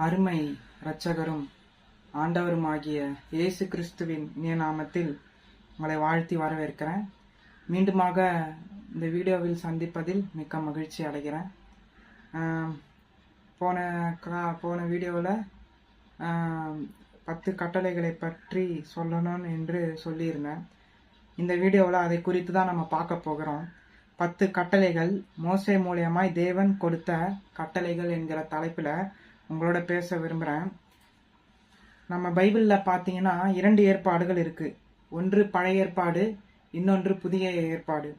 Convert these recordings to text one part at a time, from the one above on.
அருமை இரட்சகரும் ஆண்டவருமாகிய இயேசு கிறிஸ்துவின் இனிய நாமத்தில் உங்களை வாழ்த்தி வரவேற்கிறேன். மீண்டுமாக இந்த வீடியோவில் சந்திப்பதில் மிக்க மகிழ்ச்சி அடைகிறேன். போன வீடியோவில் 10 கட்டளைகளை பற்றி சொல்லணும் என்று சொல்லியிருந்தேன். இந்த வீடியோவில் அதை குறித்து தான் நம்ம பார்க்க போகிறோம். 10 கட்டளைகள் மோசே மூலியமாய் தேவன் கொடுத்த கட்டளைகள் என்கிற தலைப்பில் உங்களோட பேச விரும்புகிறேன். நம்ம பைபிளில் பார்த்தீங்கன்னா 2 ஏற்பாடுகள் இருக்குது. ஒன்று பழைய ஏற்பாடு, இன்னொன்று புதிய ஏற்பாடு.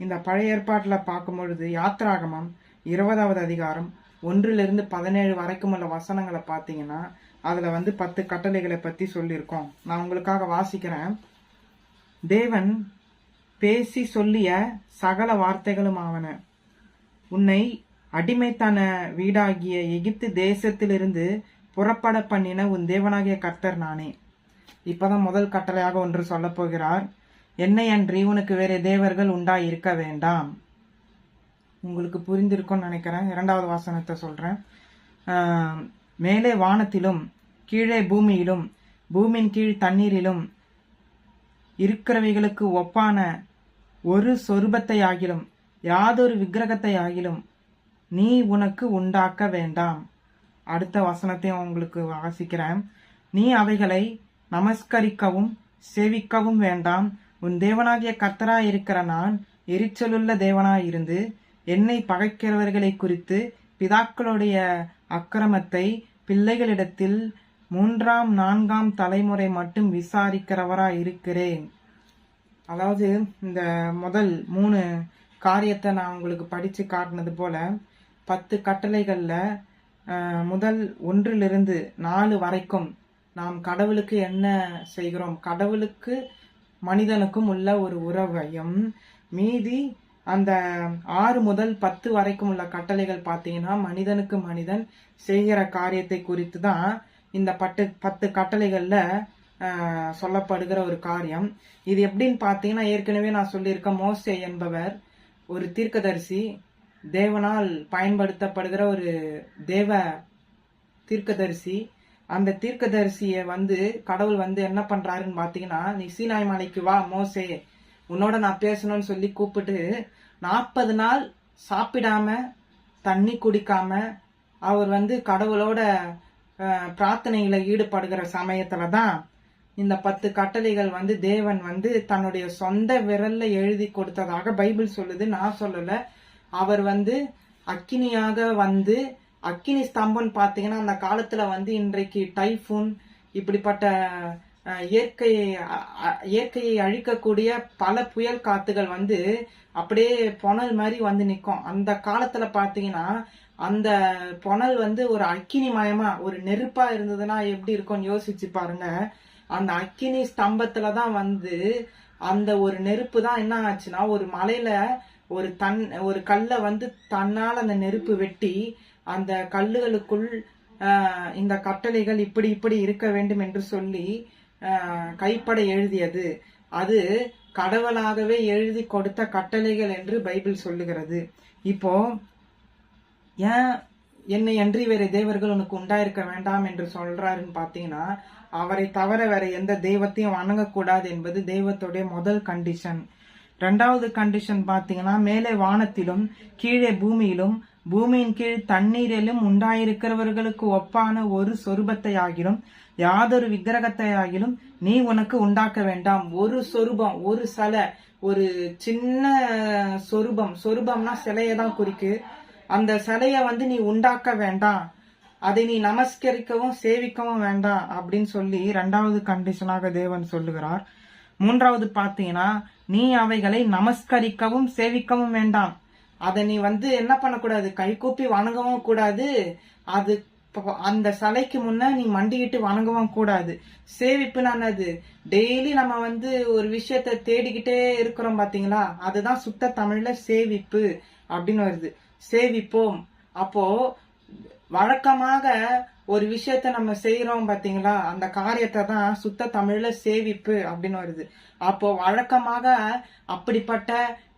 இந்த பழைய ஏற்பாட்டில் பார்க்கும்பொழுது யாத்ராகமம் 20வது அதிகாரம் 1லிருந்து 17 வரைக்கும் உள்ள வசனங்களை பார்த்தீங்கன்னா அதில் 10 கட்டளைகளை பற்றி சொல்லியிருக்கோம். நான் உங்களுக்காக வாசிக்கிறேன். தேவன் பேசி சொல்லிய சகல வார்த்தைகளும் ஆவன. உன்னை அடிமைத்தன வீடாகிய எகிப்து தேசத்திலிருந்து புறப்பட பண்ணின உன் தேவனாகிய கர்த்தர் நானே. இப்பதான் முதல் கட்டளையாக ஒன்று சொல்ல போகிறார். என்னை அன்றி உனக்கு வேற தேவர்கள் உண்டாய் இருக்க வேண்டாம். உங்களுக்கு புரிந்திருக்கும்னு நினைக்கிறேன். 2வது வசனத்தை சொல்றேன். மேலே வானத்திலும் கீழே பூமியிலும் பூமியின் கீழ் தண்ணீரிலும் இருக்கிறவைகளுக்கு ஒப்பான ஒரு சொரூபத்தை ஆகிலும் யாதொரு விக்கிரகத்தை ஆகிலும் நீ உனக்கு உண்டாக்க வேண்டாம். அடுத்த வசனத்தையும் உங்களுக்கு வாசிக்கிறேன். நீ அவைகளை நமஸ்கரிக்கவும் சேவிக்கவும் வேண்டாம். உன் தேவனாகிய கர்த்தராய் இருக்கிற நான் எரிச்சலுள்ள தேவனாயிருந்து என்னை பகைக்கிறவர்களை குறித்து பிதாக்களுடைய அக்கிரமத்தை பிள்ளைகளிடத்தில் 3ஆம் 4ஆம் தலைமுறை மட்டும் விசாரிக்கிறவராய் இருக்கிறேன். அதாவது இந்த முதல் 3 காரியத்தை நான் உங்களுக்கு படிச்சு காட்டினது போல 10 கட்டளைகள்ல முதல் 1லிருந்து 4 வரைக்கும் நாம் கடவுளுக்கு என்ன செய்கிறோம், கடவுளுக்கு மனிதனுக்கும் உள்ள ஒரு உறவையும், மீதி அந்த 6 முதல் 10 வரைக்கும் உள்ள கட்டளைகள் பார்த்தீங்கன்னா மனிதனுக்கு மனிதன் செய்கிற காரியத்தை குறித்து தான் இந்த 10 கட்டளைகள்ல சொல்லப்படுகிற ஒரு காரியம். இது எப்படின்னு பார்த்தீங்கன்னா ஏற்கனவே நான் சொல்லியிருக்கேன். மோசே என்பவர் ஒரு தீர்க்கதரிசி, தேவனால் பயன்படுத்தப்படுகிற ஒரு தேவ தீர்க்கதரிசி. அந்த தீர்க்கதரிசியை கடவுள் என்ன பண்றாருன்னு பாத்தீங்கன்னா, நீ சீனாய் மலைக்கு வா மோசே, உன்னோட நான் பேசணும்னு சொல்லி கூப்பிட்டு 40 நாள் சாப்பிடாம தண்ணி குடிக்காம அவர் கடவுளோட பிரார்த்தனைகளை ஈடுபடுகிற சமயத்துலதான் இந்த 10 கட்டளைகள் தேவன் தன்னுடைய சொந்த விரல்ல எழுதி கொடுத்ததாக பைபிள் சொல்லுது. நான் சொல்லல. அவர் அக்கினியாக அக்கினி ஸ்தம்பம் பாத்தீங்கன்னா அந்த காலத்துல இன்றைக்கு டைஃபூன் இப்படிப்பட்ட இயற்கையை அழிக்கக்கூடிய பல புயல் காத்துகள் அப்படியே புனல் மாதிரி நிற்கும். அந்த காலத்துல பாத்தீங்கன்னா அந்த புனல் ஒரு அக்கினி மயமா ஒரு நெருப்பா இருந்ததுன்னா எப்படி இருக்கும்னு யோசிச்சு பாருங்க. அந்த அக்கினி ஸ்தம்பத்துலதான் அந்த ஒரு நெருப்பு தான் என்ன ஆச்சுன்னா, ஒரு மலையில ஒரு கல்லை தன்னால் அந்த நெருப்பு வெட்டி அந்த கல்லுகளுக்குள் இந்த கட்டளைகள் இப்படி இப்படி இருக்க வேண்டும் என்று சொல்லி கைப்பட எழுதியது. அது கடவுளாகவே எழுதி கொடுத்த கட்டளைகள் என்று பைபிள் சொல்லுகிறது. இப்போ ஏன் என்னை அன்றி வேற தேவர்கள் உனக்கு உண்டாயிருக்க வேண்டாம் என்று சொல்றாருன்னு பாத்தீங்கன்னா, அவரை தவிர வேற எந்த தெய்வத்தையும் வணங்கக்கூடாது என்பது தெய்வத்துடைய முதல் கண்டிஷன். 2வது கண்டிஷன் பாத்தீங்கன்னா, மேலே வானத்திலும் கீழே பூமியிலும் பூமியின் கீழ் தண்ணீரிலும் உண்டாயிருக்கிறவர்களுக்கு ஒப்பான ஒரு சொரூபத்தை ஆகிலும் யாதொரு விக்கிரகத்தை ஆகிலும் நீ உனக்கு உண்டாக்க வேண்டாம். ஒரு சொரூபம், ஒரு சிலை, ஒரு சின்ன சொரூபம்னா சிலையை தான் குறிக்கு. அந்த சிலைய நீ உண்டாக்க வேண்டாம், அதை நீ நமஸ்கரிக்கவும் சேவிக்கவும் வேண்டாம் அப்படின்னு சொல்லி 2வது கண்டிஷனாக தேவன் சொல்லுகிறார். 3வது பாத்தீங்கன்னா, நீ அவைகளை நமஸ்கரிக்கவும் சேவிக்கவும் வேண்டாம். அதை நீ என்ன பண்ணக்கூடாது, கை கூப்பி வணங்கவும் கூடாது. அது அந்த சிலைக்கு முன்ன நீ மண்டிக்கிட்டு வணங்கவும் கூடாது. சேவிப்புனானது டெய்லி நம்ம ஒரு விஷயத்த தேடிக்கிட்டே இருக்கிறோம் பாத்தீங்களா, அதுதான் சுத்த தமிழ்ல சேவிப்பு அப்படின்னு வருது. சேவிப்போம். அப்போ வழக்கமாக ஒரு விஷயத்த நம்ம செய்யறோம் பாத்தீங்களா, அந்த காரியத்தை தான் சுத்த தமிழ்ல சேவிப்பு அப்படின்னு வருது. அப்போ வழக்கமாக அப்படிப்பட்ட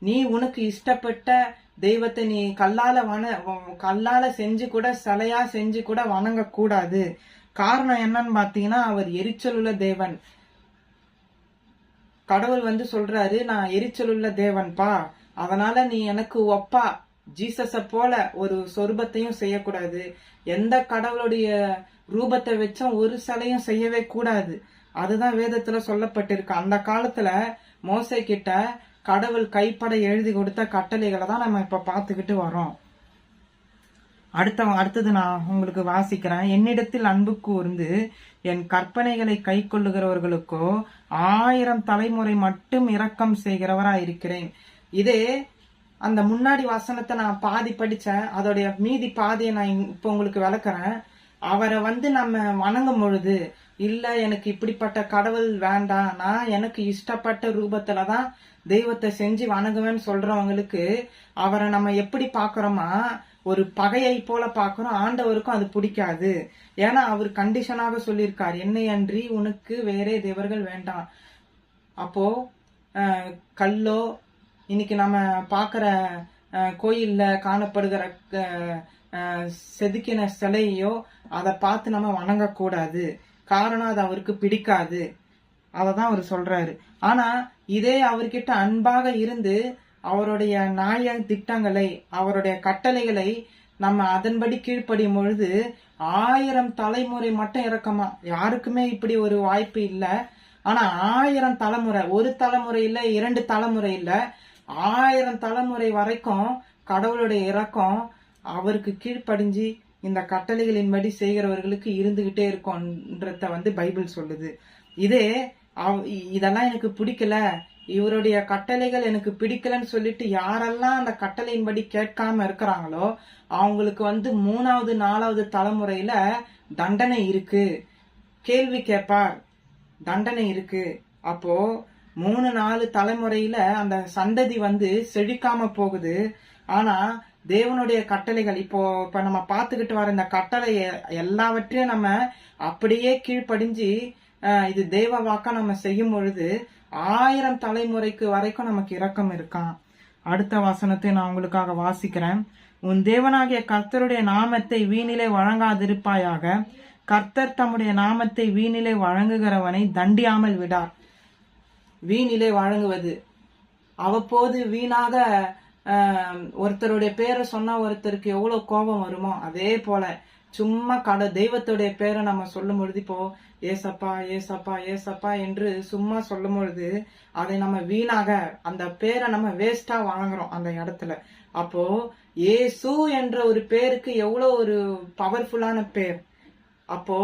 நீ உனக்கு இஷ்டப்பட்ட தெய்வத்தை நீ கல்லால செஞ்சு கூட சிலையா செஞ்சு கூட வணங்க கூடாது. காரணம் என்னன்னு பாத்தீங்கன்னா, அவர் எரிச்சல் உள்ள தேவன். கடவுள் வந்து சொல்றாரு, நான் எரிச்சல் உள்ள தேவன்பா, அதனால நீ எனக்கு ஒப்பா ஜீசஸ போல ஒரு சொரூபத்தையும் செய்யக்கூடாது, எந்த கடவுளுடைய ரூபத்தை வச்சும் ஒரு சிலையும் செய்யவே கூடாது. அதுதான் வேதத்துல சொல்லப்பட்டிருக்கு. அந்த காலத்துல மோசே கிட்ட கடவுள் கைப்பட எழுதி கொடுத்த கட்டளைகளை தான் நம்ம இப்ப பாத்துக்கிட்டு வரோம். அடுத்தது நான் உங்களுக்கு வாசிக்கிறேன். என்னிடத்தில் அன்பு கூர்ந்து என் கற்பனைகளை கை கொள்ளுகிறவர்களுக்கோ 1000 தலைமுறை மட்டும் இரக்கம் செய்கிறவரா இருக்கிறேன். இதே அந்த முன்னாடி வசனத்தை நான் பாதி படிச்சேன், அதோடைய மீதி பாதியை நான் இப்ப உங்களுக்கு விளக்குறேன். அவரை வந்து நம்ம வணங்கும் பொழுது, இல்ல எனக்கு இப்படிப்பட்ட கடவுள் வேண்டாம், நான் எனக்கு இஷ்டப்பட்ட ரூபத்துலதான் தெய்வத்தை செஞ்சு வணங்குவேன்னு சொல்றவங்களுக்கு அவரை நம்ம எப்படி பாக்குறோமா, ஒரு பகையை போல பாக்குறோம். ஆண்டவருக்கும் அது பிடிக்காது. ஏன்னா அவர் கண்டிஷனாக சொல்லியிருக்கார், என்னை அன்றி உனக்கு வேறே தேவர்கள் வேண்டாம். அப்போ கல்லோ இன்னைக்கு நம்ம பாக்குற கோயில்ல காணப்படுகிற செதுக்கின சிலையோ அதை பார்த்து நம்ம வணங்கக்கூடாது. காரணம் அது அவருக்கு பிடிக்காது. அததான் அவர் சொல்றாரு. ஆனா இதே அவர்கிட்ட அன்பாக இருந்து அவருடைய நியாய திட்டங்களை, அவருடைய கட்டளைகளை நம்ம அதன்படி கீழ்ப்படியும் பொழுது 1000 தலைமுறை மட்டும் இறக்கமா. யாருக்குமே இப்படி ஒரு வாய்ப்பு இல்லை. ஆனா 1000 தலைமுறை, ஒரு தலைமுறை இல்ல, 2 தலைமுறை இல்ல, 1000 தலைமுறை வரைக்கும் கடவுளுடைய இரக்கம் அவருக்கு கீழ்ப்படிஞ்சு இந்த கட்டளைகளின்படி செய்கிறவர்களுக்கு இருந்துகிட்டே இருக்கும்ன்றத வந்து பைபிள் சொல்லுது. இதெல்லாம் எனக்கு பிடிக்கல, இவருடைய கட்டளைகள் எனக்கு பிடிக்கலன்னு சொல்லிட்டு யாரெல்லாம் அந்த கட்டளையின்படி கேட்காம இருக்கிறாங்களோ அவங்களுக்கு வந்து 3வது 4வது தலைமுறையில தண்டனை இருக்கு. கேள்வி கேட்பார், தண்டனை இருக்கு. அப்போ 3-4 தலைமுறையில அந்த சந்ததி வந்து செழிக்காம போகுது. ஆனா தேவனுடைய கட்டளைகள் இப்ப நம்ம பார்த்துக்கிட்டு வர இந்த கட்டளை எல்லாவற்றையும் நம்ம அப்படியே கீழ்ப்படிஞ்சு இது தேவ வாக்கா நம்ம செய்யும் பொழுது 1000 தலைமுறைக்கு வரைக்கும் நமக்கு இரக்கம் இருக்கான். அடுத்த வசனத்தை நான் உங்களுக்காக வாசிக்கிறேன். உன் தேவனாகிய கர்த்தருடைய நாமத்தை வீணிலே வழங்காதிருப்பாயாக. கர்த்தர் தம்முடைய நாமத்தை வீணிலே வழங்குகிறவனை தண்டியாமல் விடார். வீணிலே வழங்குவது, அவ்வப்போது வீணாக ஒருத்தருடைய பேரை சொன்னா ஒருத்தருக்கு எவ்வளவு கோபம் வருமோ, அதே போல சும்மா தெய்வத்துடைய பேரை நம்ம சொல்லும் பொழுது, இப்போ ஏசப்பா ஏசப்பா ஏசப்பா என்று சும்மா சொல்லும் பொழுது அதை நம்ம வீணாக அந்த பேரை நம்ம வேஸ்டா வழங்குறோம் அந்த இடத்துல. அப்போ ஏசு என்ற ஒரு பேருக்கு எவ்வளவு ஒரு பவர்ஃபுல்லான பேர். அப்போ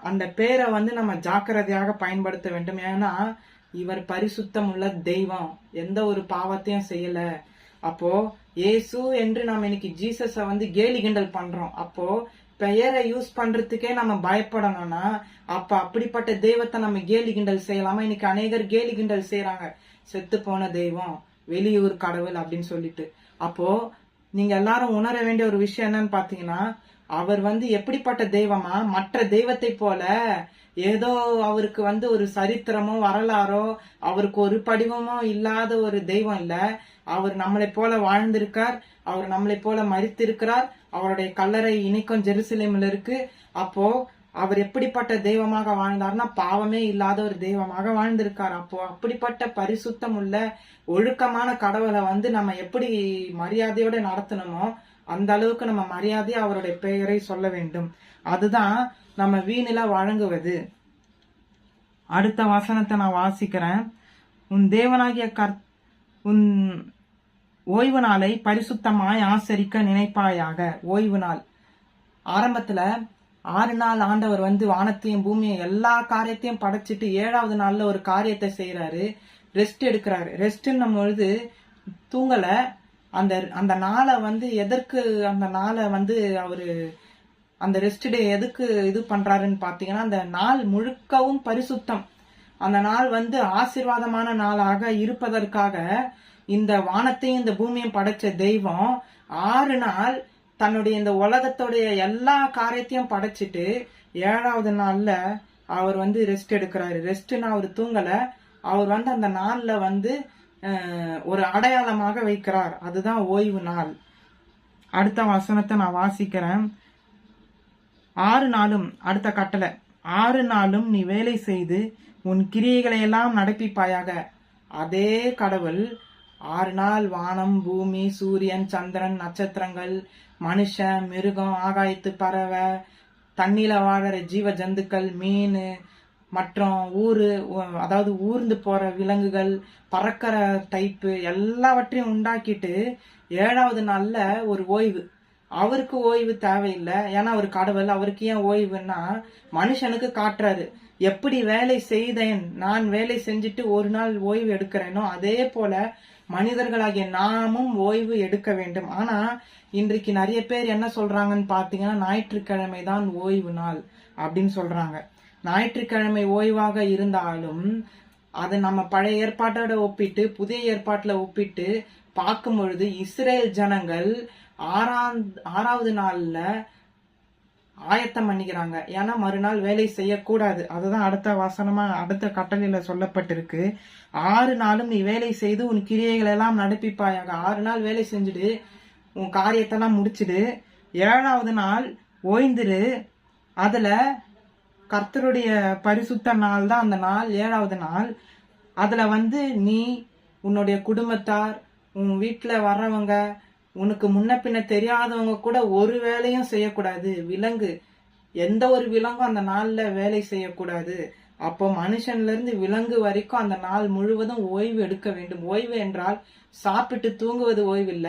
அந்த பேரை வந்து நம்ம ஜாக்கிரதையாக பயன்படுத்த வேண்டும். ஏன்னா இவர் பரிசுத்தம் உள்ள தெய்வம், எந்த ஒரு பாவத்தையும் செய்யல. அப்போ ஏசு என்று நம்ம இன்னைக்கு ஜீசஸ வந்து கேலி கிண்டல் பண்றோம். அப்போ பெயரை யூஸ் பண்றதுக்கே நம்ம பயப்படணும்னா அப்ப அப்படிப்பட்ட தெய்வத்தை நம்ம கேலி கிண்டல் செய்யலாமா? இன்னைக்கு அநேகர் கேலி கிண்டல் செய்யறாங்க, செத்து போன தெய்வம், வெளியூர் கடவுள் அப்படின்னு சொல்லிட்டு. அப்போ நீங்க எல்லாரும் உணர வேண்டிய ஒரு விஷயம் என்னன்னு பாத்தீங்கன்னா, அவர் வந்து எப்படிப்பட்ட தெய்வமா, மற்ற தெய்வத்தை போல ஏதோ அவருக்கு வந்து ஒரு சரித்திரமோ வரலாறோ அவருக்கு ஒரு படிவமோ இல்லாத ஒரு தெய்வம் இல்ல. அவர் நம்மளை போல வாழ்ந்திருக்கார், அவர் நம்மளை போல மரித்திருக்கிறார், அவருடைய கல்லறை இணைக்கும் ஜெருசலேமில் இருக்கு. அப்போ அவர் எப்படிப்பட்ட தெய்வமாக வாழ்ந்தார்னா பாவமே இல்லாத ஒரு தெய்வமாக வாழ்ந்திருக்கார். அப்போ அப்படிப்பட்ட பரிசுத்தம் உள்ள ஒழுக்கமான கடவுளை வந்து நம்ம எப்படி மரியாதையோட நடத்தணுமோ அந்த அளவுக்கு நம்ம மரியாதையா அவருடைய பெயரை சொல்ல வேண்டும். அதுதான் நம்ம வீணில வழங்குவது. அடுத்த வசனத்தை நான் வாசிக்கிறேன். உன் தேவனாகிய உன் ஓய்வு நாளை பரிசுத்தமாய் ஆசரிக்க நினைப்பாயாக. ஓய்வு நாள் ஆரம்பத்துல 6 நாள் ஆண்டவர் வந்து வானத்தையும் பூமியும் எல்லா காரியத்தையும் படைச்சிட்டு 7வது நாள்ல ஒரு காரியத்தை செய்யறாரு, ரெஸ்ட் எடுக்கிறாரு. ரெஸ்ட்ன்னும் பொழுது தூங்கல. அந்த நாளை வந்து எதற்கு அந்த நாளை வந்து அவரு அந்த ரெஸ்ட் டே எதுக்கு இது பண்றாருன்னு பாத்தீங்கன்னா, அந்த நாள் முழுக்கவும் பரிசுத்தம், அந்த நாள் வந்து ஆசீர்வாதமான நாளாக இருப்பதற்காக இந்த வானத்தையும் இந்த பூமியும் படைச்ச தெய்வம் 6 நாள் தன்னுடைய இந்த உலகத்துடைய எல்லா காரியத்தையும் படைச்சிட்டு 7வது நாள்ல அவர் வந்து ரெஸ்ட் எடுக்கிறாரு. ரெஸ்ட்னா அவர் தூங்கல, அவர் வந்து அந்த நாள்ல வந்து ஒரு அடையாளமாக வைக்கிறார். அதுதான் ஓய்வு நாள். அடுத்த வசனத்தை நான் வாசிக்கிறேன். 6 நாளும், அடுத்த கட்டளை, 6 நாளும் நீ வேலை செய்து உன் கிரியைகளை எல்லாம் நடப்பிப்பாயாக. அதே கடவுள் 6 நாள் வானம், பூமி, சூரியன், சந்திரன், நட்சத்திரங்கள், மனுஷன், மிருகம், ஆகாயத்து பறவை, தண்ணில வாழற ஜீவ ஜந்துக்கள், மீன் மற்றும் அதாவது ஊர்ந்து போற விலங்குகள், பறக்கிற டைப்பு எல்லாவற்றையும் உண்டாக்கிட்டு 7வது நாள்ல ஒரு ஓய்வு. அவருக்கு ஓய்வு தேவையில்லை, ஏன்னா அவர் கடவுள். அவருக்கு ஏன் ஓய்வுன்னா மனுஷனுக்கு காட்டுறாரு, எப்படி வேலை செய்தேன், நான் வேலை செஞ்சுட்டு ஒரு நாள் ஓய்வு எடுக்கிறேனோ அதே போல மனிதர்களாகிய நாமும் ஓய்வு எடுக்க வேண்டும். ஆனா இன்றைக்கு நிறைய பேர் என்ன சொல்றாங்கன்னு பாத்தீங்கன்னா, ஞாயிற்றுக்கிழமை தான் ஓய்வு நாள் அப்படின்னு சொல்றாங்க. ஞாயிற்றுக்கிழமை ஓய்வாக இருந்தாலும் அதை நம்ம பழைய ஏற்பாட்டோட ஒப்பிட்டு புதிய ஏற்பாட்டுல ஒப்பிட்டு பார்க்கும் பொழுது இஸ்ரேல் ஜனங்கள் 6வது நாள்ல ஆயத்தம் பண்ணிக்கிறாங்க. ஏன்னா மறுநாள் வேலை செய்யக்கூடாது. அதுதான் அடுத்த வசனமா அடுத்த கட்டளையில சொல்லப்பட்டிருக்கு. 6 நாளும் நீ வேலை செய்து உன் கிரியைகள் எல்லாம் நடப்பிப்பாயாக. 6 நாள் வேலை செஞ்சுடு, உன் காரியத்தெல்லாம் முடிச்சுடு, 7வது நாள் ஓய்ந்துரு. அதுல கர்த்தருடைய பரிசுத்த நாள் தான் அந்த நாள், 7வது நாள். அதுல நீ உன்னுடைய குடும்பத்தார், உன் வீட்டுல வர்றவங்க, உனக்கு முன்ன பின்ன தெரியாதவங்க கூட ஒரு வேலையும் செய்யக்கூடாது. விலங்கு, எந்த ஒரு விலங்கும் அந்த நாள்ல வேலை செய்யக்கூடாது. அப்போ மனுஷன்ல இருந்து விலங்கு வரைக்கும் அந்த நாள் முழுவதும் ஓய்வு எடுக்க வேண்டும். ஓய்வு என்றால் சாப்பிட்டு தூங்குவது ஓய்வு இல்ல.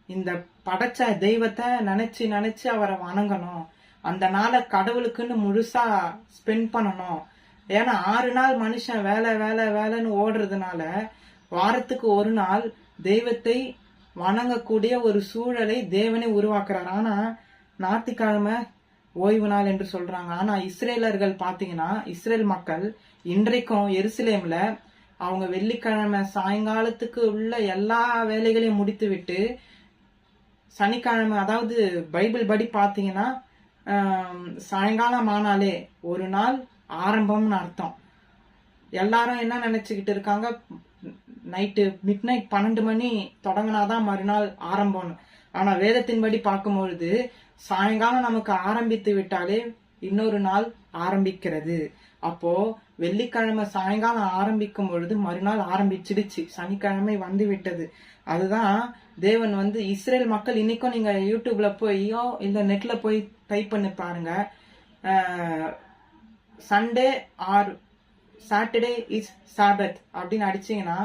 இந்த படைச்ச தெய்வத்தை நினைச்சு நினைச்சு அவரை வணங்கணும். அந்த நாளை கடவுளுக்குன்னு முழுசா ஸ்பெண்ட் பண்ணணும். ஏன்னா 6 நாள் மனுஷன் வேலை வேலை வேலைன்னு ஓடுறதுனால வாரத்துக்கு ஒரு நாள் தெய்வத்தை வணங்கக்கூடிய ஒரு சூழலை தேவனே உருவாக்குறாரு. ஆனா ஞாயிற்றுக்கிழமை ஓய்வு நாள் என்று சொல்றாங்க. ஆனா இஸ்ரேலர்கள் பாத்தீங்கன்னா, இஸ்ரேல் மக்கள் இன்றைக்கும் எருசலேம்ல அவங்க வெள்ளிக்கிழமை சாயங்காலத்துக்கு உள்ள எல்லா வேலைகளையும் முடித்து விட்டு சனிக்கிழமை, அதாவது பைபிள் படி பாத்தீங்கன்னா சாயங்காலம் ஆனாலே ஒரு நாள் ஆரம்பம்னு அர்த்தம். எல்லாரும் என்ன நினைச்சுக்கிட்டு இருக்காங்க, நைட்டு மிட்நைட் 12 மணி தொடங்கினாதான் மறுநாள் ஆரம்பம்னு. ஆனா வேதத்தின்படி பார்க்கும்பொழுது சாயங்காலம் நமக்கு ஆரம்பித்து விட்டாலே இன்னொரு நாள் ஆரம்பிக்கிறது. அப்போ வெள்ளிக்கிழமை சாயங்காலம் ஆரம்பிக்கும் பொழுது மறுநாள் ஆரம்பிச்சிடுச்சு, சனிக்கிழமை வந்து விட்டது. அதுதான் தேவன் இஸ்ரேல் மக்கள் இன்னைக்கும் நீங்க யூடியூப்ல போயோ இல்ல நெட்ல போய் டைப் பண்ணி பாருங்க, சண்டே ஆர் சாட்டர்டே இஸ் சாபத் அப்படின்னு அடிச்சீங்கன்னா